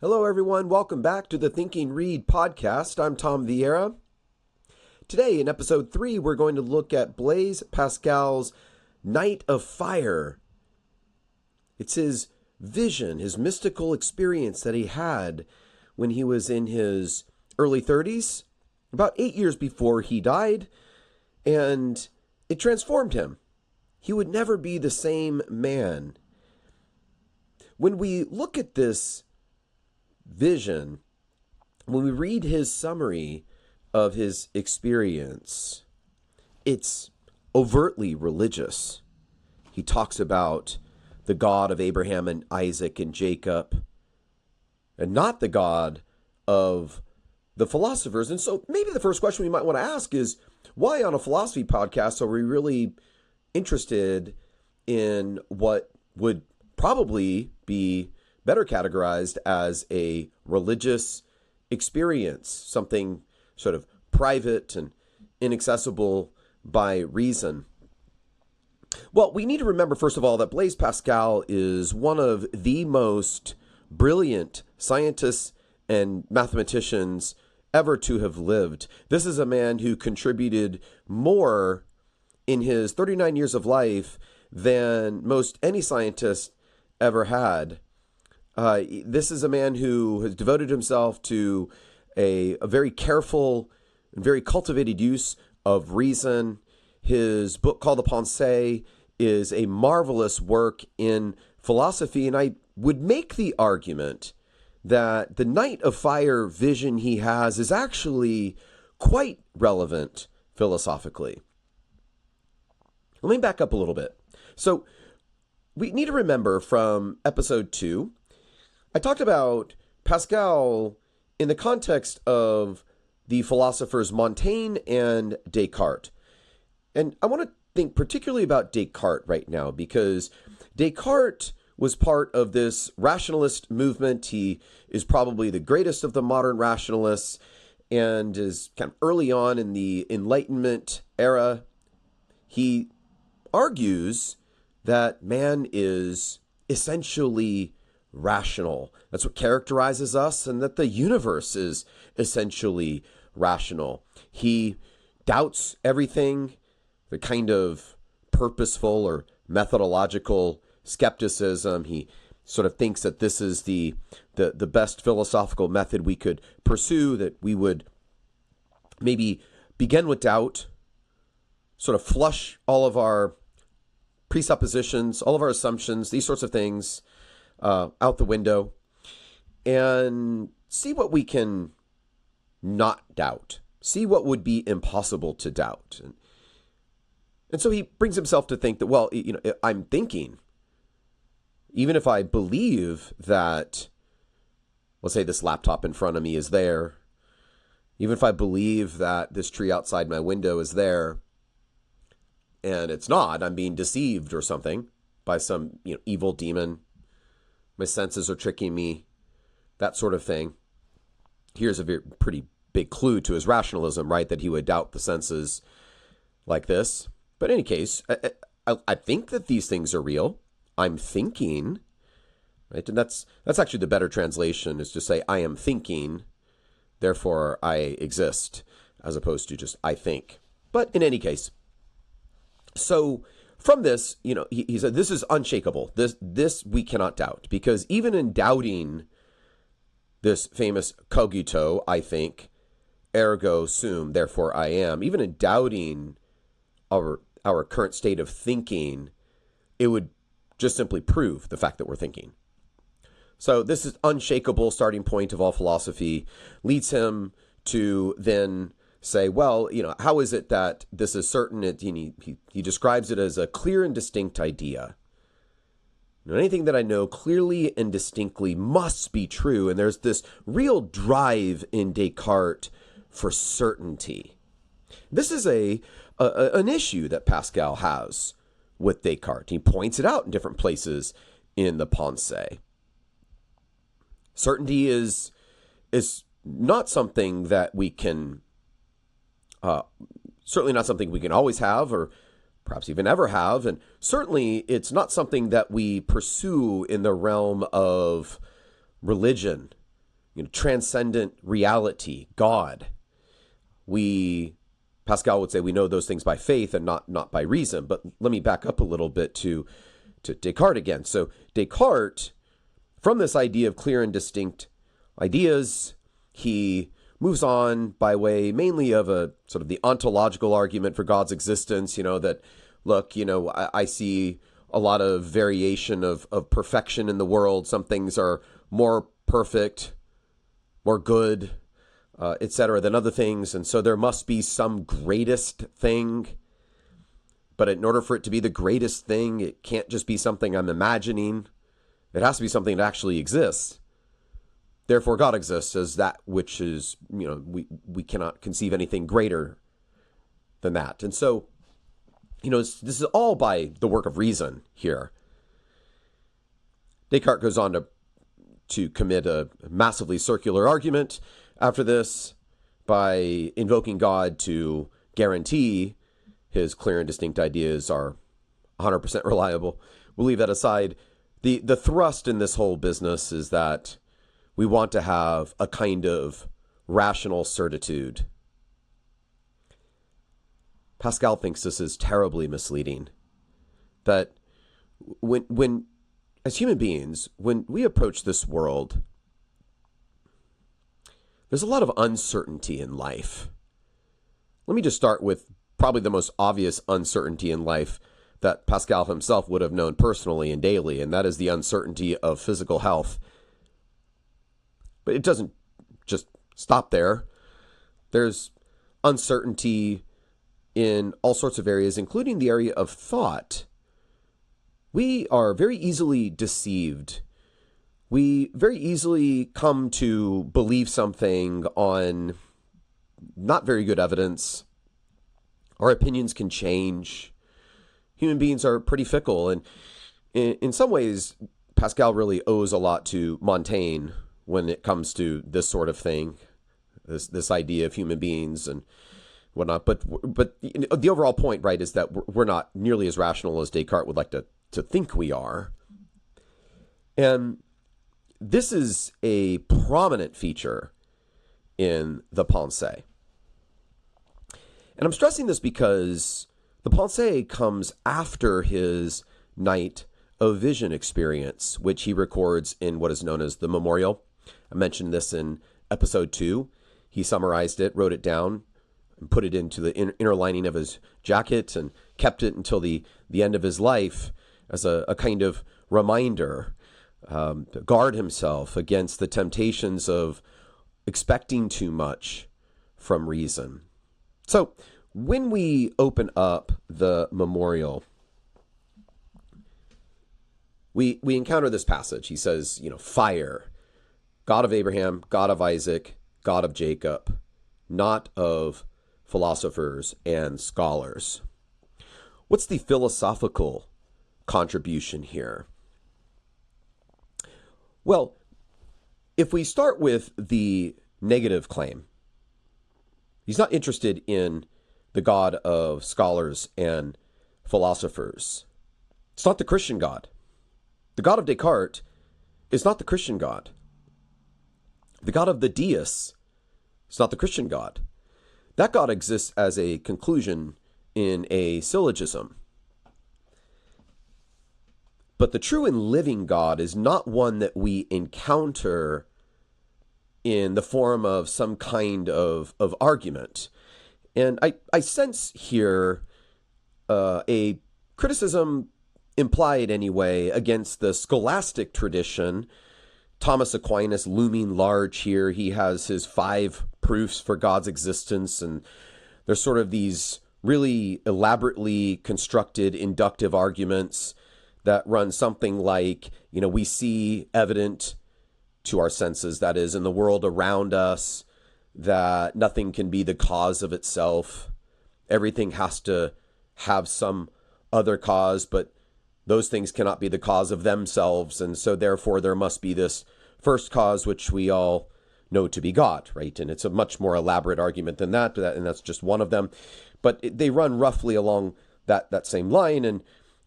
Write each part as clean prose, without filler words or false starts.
Hello, everyone. Welcome back to the Thinking Read podcast. I'm Tom Vieira. Today, in episode 3, we're going to look at Blaise Pascal's Night of Fire. It's his vision, his mystical experience that he had when he was in his early 30s, about 8 years before he died, and it transformed him. He would never be the same man. When we look at this vision, when we read his summary of his experience, it's overtly religious. He talks about the God of Abraham and Isaac and Jacob, and not the God of the philosophers. And so maybe the first question we might want to ask is, why on a philosophy podcast are we really interested in what would probably be better categorized as a religious experience, something sort of private and inaccessible by reason? Well, we need to remember, first of all, that Blaise Pascal is one of the most brilliant scientists and mathematicians ever to have lived. This is a man who contributed more in his 39 years of life than most any scientist ever had. This is a man who has devoted himself to a very careful and very cultivated use of reason. His book called the Pensées is a marvelous work in philosophy, and I would make the argument that the Night of Fire vision he has is actually quite relevant philosophically. Let me back up a little bit. So we need to remember from episode 2, I talked about Pascal in the context of the philosophers Montaigne and Descartes. And I want to think particularly about Descartes right now, because Descartes was part of this rationalist movement. He is probably the greatest of the modern rationalists and is kind of early on in the Enlightenment era. He argues that man is essentially rational. That's what characterizes us, and that the universe is essentially rational. He doubts everything, the kind of purposeful or methodological skepticism. He sort of thinks that this is the best philosophical method we could pursue, that we would maybe begin with doubt, sort of flush all of our presuppositions, all of our assumptions, these sorts of things out the window, and see what we can not doubt, see what would be impossible to doubt. And so he brings himself to think that, well, I'm thinking, even if I believe that, let's say this laptop in front of me is there, even if I believe that this tree outside my window is there, and it's not, I'm being deceived or something by some evil demon, my senses are tricking me, that sort of thing. Here's a pretty big clue to his rationalism, right? That he would doubt the senses like this. But in any case, I think that these things are real. I'm thinking, right? And that's actually the better translation, is to say I am thinking, therefore I exist, as opposed to just I think. But in any case, so from this, he said, this is unshakable. This we cannot doubt, because even in doubting this famous cogito, I think, ergo sum, therefore I am, even in doubting our current state of thinking, it would just simply prove the fact that we're thinking. So this is unshakable starting point of all philosophy, leads him to then say, well, how is it that this is certain? He describes it as a clear and distinct idea. Anything that I know clearly and distinctly must be true. And there's this real drive in Descartes for certainty. This is an issue that Pascal has with Descartes. He points it out in different places in the Pensées. Certainty is not something that we can, certainly not something we can always have, or perhaps even ever have. And certainly it's not something that we pursue in the realm of religion. transcendent reality, God. Pascal would say we know those things by faith and not by reason. But let me back up a little bit to Descartes again. So Descartes, from this idea of clear and distinct ideas, he moves on by way mainly of a sort of the ontological argument for God's existence, that, look, I see a lot of variation of perfection in the world. Some things are more perfect, more good, etc., than other things. And so there must be some greatest thing. But in order for it to be the greatest thing, it can't just be something I'm imagining. It has to be something that actually exists. Therefore, God exists as that which is, we cannot conceive anything greater than that. And so, this is all by the work of reason here. Descartes goes on to commit a massively circular argument after this by invoking God to guarantee his clear and distinct ideas are 100% reliable. We'll leave that aside. The thrust in this whole business is that we want to have a kind of rational certitude. Pascal thinks this is terribly misleading. That when as human beings, when we approach this world, there's a lot of uncertainty in life. Let me just start with probably the most obvious uncertainty in life that Pascal himself would have known personally and daily, and that is the uncertainty of physical health. But it doesn't just stop there. There's uncertainty in all sorts of areas, including the area of thought. We are very easily deceived. We very easily come to believe something on not very good evidence. Our opinions can change. Human beings are pretty fickle. And in some ways, Pascal really owes a lot to Montaigne when it comes to this sort of thing, this idea of human beings and whatnot. But the overall point, right, is that we're not nearly as rational as Descartes would like to think we are. And this is a prominent feature in the Pensées. And I'm stressing this because the Pensées comes after his night of vision experience, which he records in what is known as the Memorial. I mentioned this in episode 2. He summarized it, wrote it down, and put it into the inner lining of his jacket and kept it until the end of his life as a kind of reminder to guard himself against the temptations of expecting too much from reason. So when we open up the Memorial, we encounter this passage. He says, fire, God of Abraham, God of Isaac, God of Jacob, not of philosophers and scholars. What's the philosophical contribution here? Well, if we start with the negative claim, he's not interested in the God of scholars and philosophers. It's not the Christian God. The God of Descartes is not the Christian God. The God of the deists is not the Christian God. That God exists as a conclusion in a syllogism. But the true and living God is not one that we encounter in the form of some kind of argument. And I sense here a criticism implied anyway against the scholastic tradition. Thomas Aquinas looming large here. He has his 5 proofs for God's existence, and there's sort of these really elaborately constructed inductive arguments that run something like, we see evident to our senses, that is, in the world around us, that nothing can be the cause of itself. Everything has to have some other cause, but those things cannot be the cause of themselves. And so therefore there must be this first cause, which we all know to be God, right? And it's a much more elaborate argument than that, and that's just one of them. But they run roughly along that same line. And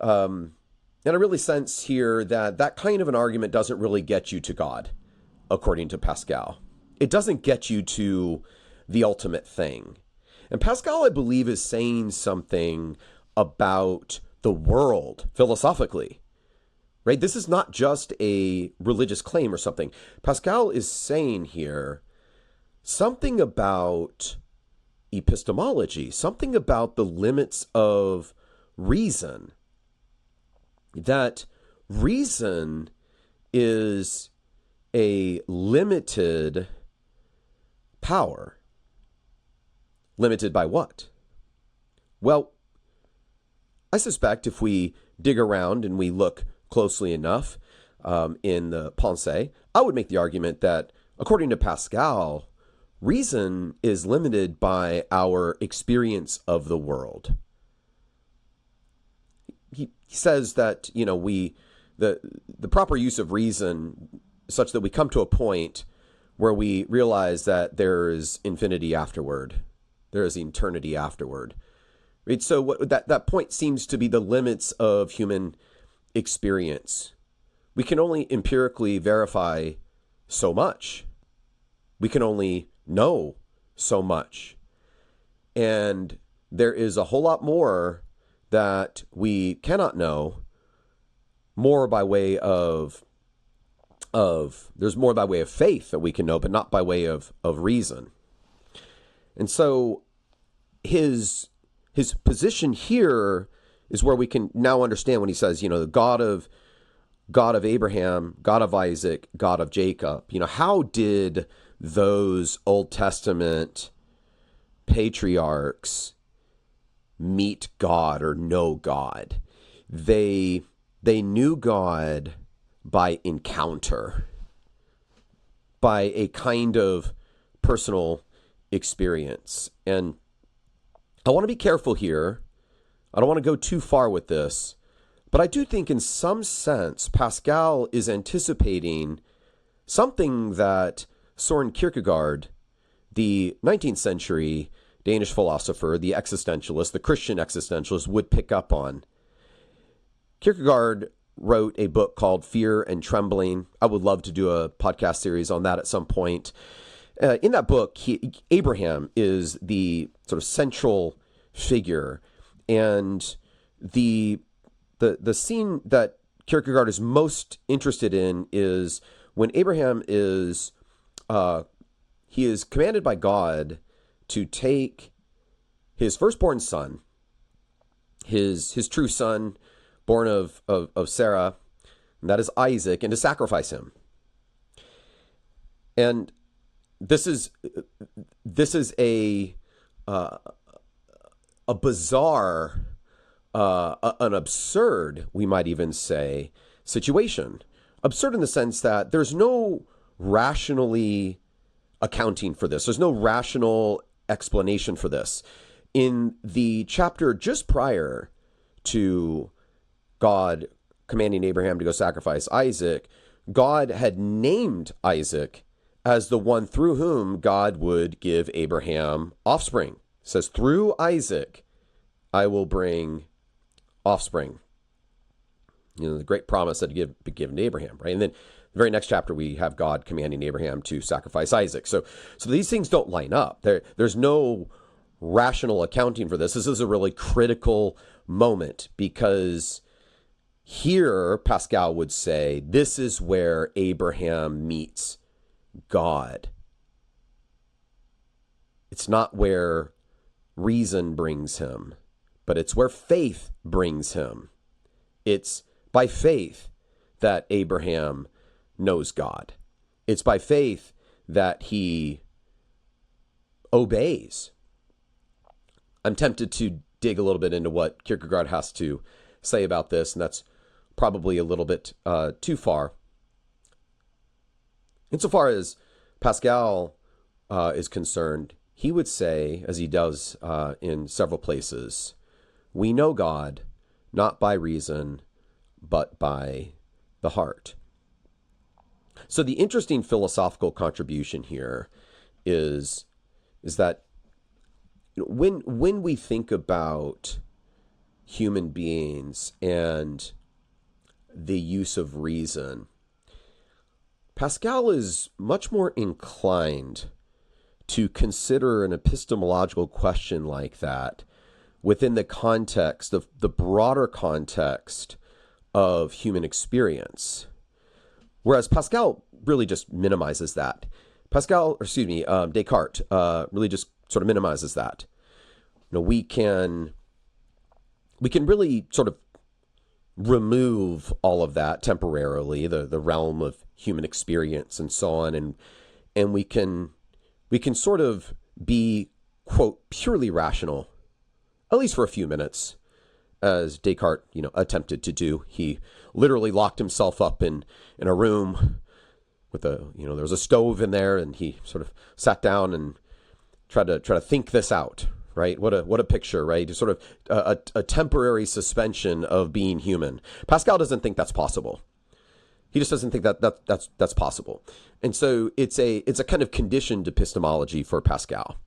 I really sense here that kind of an argument doesn't really get you to God. according to Pascal. It doesn't get you to the ultimate thing. And Pascal, I believe, is saying something about the world philosophically, right? This is not just a religious claim or something. Pascal is saying here something about epistemology, something about the limits of reason, that reason is a limited power. Limited by what? Well, I suspect if we dig around and we look closely enough in the Pensées, I would make the argument that, according to Pascal, reason is limited by our experience of the world. He says that, the proper use of reason such that we come to a point where we realize that there is infinity afterward. There is eternity afterward. Right? So that point seems to be the limits of human experience. We can only empirically verify so much. We can only know so much. And there is a whole lot more that we cannot know, more by way of there's more by way of faith that we can know, but not by way of reason. And so his position here is where we can now understand when he says, the God of Abraham, God of Isaac, God of Jacob. How did those Old Testament patriarchs meet God or know God? They knew God by encounter, by a kind of personal experience. And I want to be careful here. I don't want to go too far with this, but I do think in some sense Pascal is anticipating something that Søren Kierkegaard, the 19th century Danish philosopher, the existentialist, the Christian existentialist, would pick up on. Kierkegaard wrote a book called Fear and Trembling. I would love to do a podcast series on that at some point. In that book, Abraham is the sort of central figure, and the scene that Kierkegaard is most interested in is when Abraham is he is commanded by God to take his firstborn son, his true son, born of Sarah, and that is Isaac, and to sacrifice him. And this is a bizarre, an absurd, we might even say, situation. Absurd in the sense that there's no rationally accounting for this. There's no rational explanation for this. In the chapter just prior to God commanding Abraham to go sacrifice Isaac, God had named Isaac as the one through whom God would give Abraham offspring. It says, through Isaac, I will bring offspring. The great promise that had been given to Abraham, right? And then the very next chapter, we have God commanding Abraham to sacrifice Isaac. So these things don't line up. There's no rational accounting for this. This is a really critical moment because here, Pascal would say, this is where Abraham meets God. It's not where reason brings him, but it's where faith brings him. It's by faith that Abraham knows God. It's by faith that he obeys. I'm tempted to dig a little bit into what Kierkegaard has to say about this, and that's probably a little bit too far. Insofar as Pascal is concerned, he would say, as he does in several places, we know God not by reason, but by the heart. So the interesting philosophical contribution here is that when we think about human beings and the use of reason, Pascal is much more inclined to consider an epistemological question like that within the context of the broader context of human experience. Whereas Pascal really just minimizes that. Descartes really just sort of minimizes that. We can really sort of remove all of that temporarily, the realm of human experience and so on, and we can sort of be, quote, purely rational, at least for a few minutes, as Descartes, attempted to do. He literally locked himself up in a room with there was a stove in there, and he sort of sat down and tried to think this out, right? What a picture, right? Sort of a temporary suspension of being human. Pascal doesn't think that's possible. He just doesn't think that's possible. And so it's a kind of conditioned epistemology for Pascal.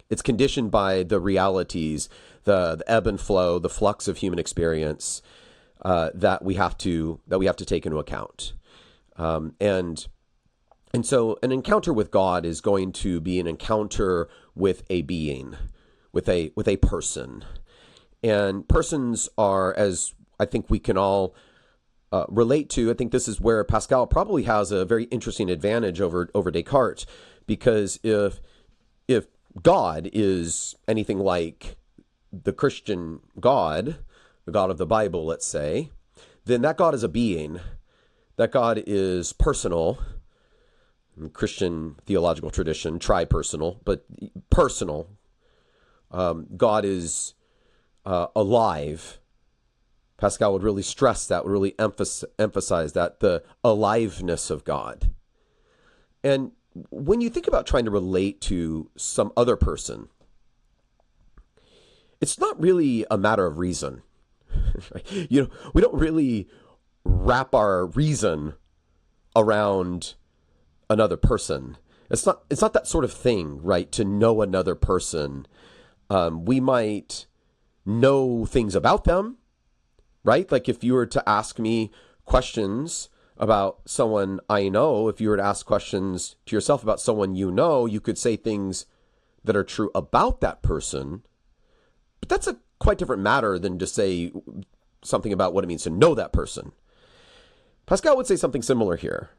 It's conditioned by the realities, the ebb and flow, the flux of human experience that we have to take into account. And so an encounter with God is going to be an encounter with a being, with a person. And persons are, as I think we can all relate to, I think this is where Pascal probably has a very interesting advantage over Descartes, because if God is anything like the Christian God, the God of the Bible, let's say, then that God is a being. That God is personal. In Christian theological tradition, tri-personal, but personal. God is alive. Pascal would really stress that, would really emphasize that, the aliveness of God. And when you think about trying to relate to some other person, it's not really a matter of reason. Right? We don't really wrap our reason around another person. It's not that sort of thing, right? To know another person. We might know things about them, right? Like if you were to ask me questions about someone I know, if you were to ask questions to yourself about someone you know, you could say things that are true about that person. But that's a quite different matter than to say something about what it means to know that person. Pascal would say something similar here.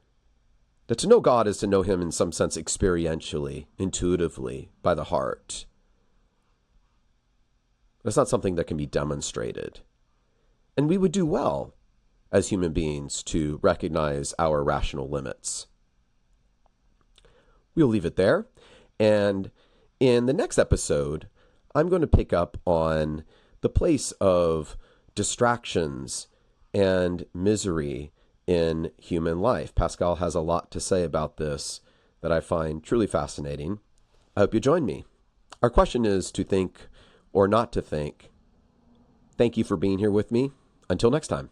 That to know God is to know him in some sense experientially, intuitively, by the heart. It's not something that can be demonstrated. And we would do well as human beings to recognize our rational limits. We'll leave it there. And in the next episode, I'm going to pick up on the place of distractions and misery in human life. Pascal has a lot to say about this that I find truly fascinating. I hope you join me. Our question is to think or not to think. Thank you for being here with me. Until next time.